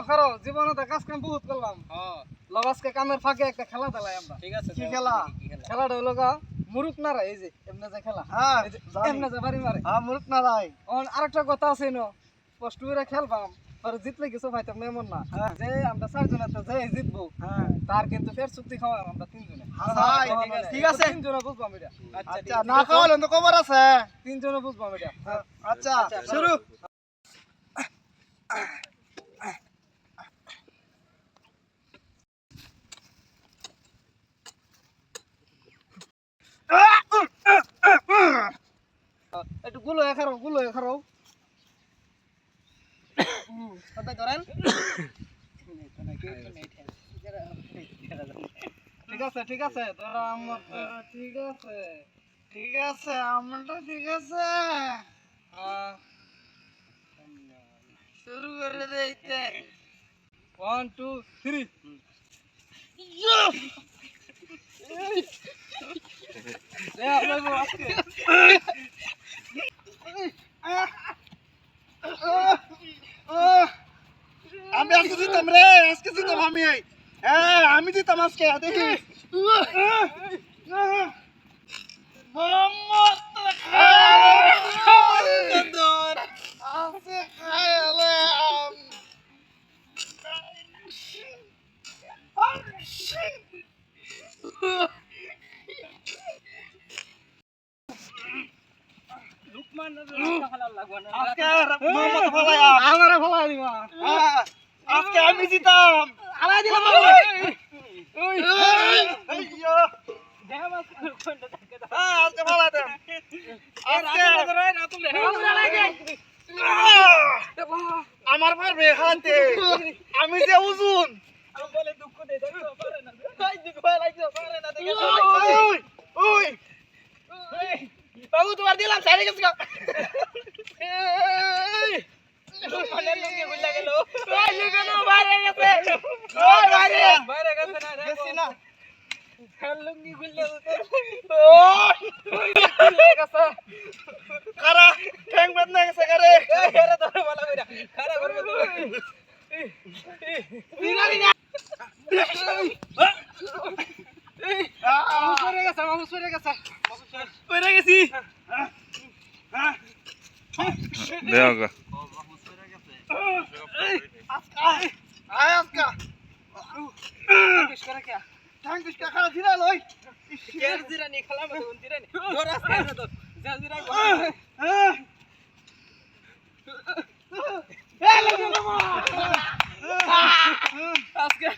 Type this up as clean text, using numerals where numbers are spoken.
খারো জীবনে তো কাজ কাম বহুত করলাম লবাসকে কামের ফাঁকে একটা খেলা দিলাই আমরা ঠিক আছে কি খেলা খেলাটা হলো গা মুরুক নাড়া এই যে এমনে যে খেলা হ্যাঁ এমনে যে বাড়ি মারে হ্যাঁ মুরুক নাড়াই আরেকটা কথা আছে নো স্পষ্ট করে খেলবাম পরে জিতলে কিছু পাইতাম না এমন না যে আমরা চারজনে যে জিতবো তার কিন্তু ফের চুক্তি খাওয়া আমরা তিনজনে ঠিক আছে তিনজনে বুঝবাম এটা আচ্ছা না খাওয়ালে তো খবর আছে তিনজনে বুঝবাম এটা আচ্ছা শুরু একটু গুলো খারাও ধরেন ঠিক আছে তোরা আমার ঠিক আছে আমনটা ঠিক আছে শুরু করে দেইতে 1 2 3 আমি আজকে দিতাম রে আজকে দিতাম আমি হ্যাঁ আমি দিতাম আজকে দেখি আজকে আমি জিতাম আমার পারবে হাতে আমি যে ওজন বাবু তোমার দিলাম সাইডে গেছে দেওগা আজকে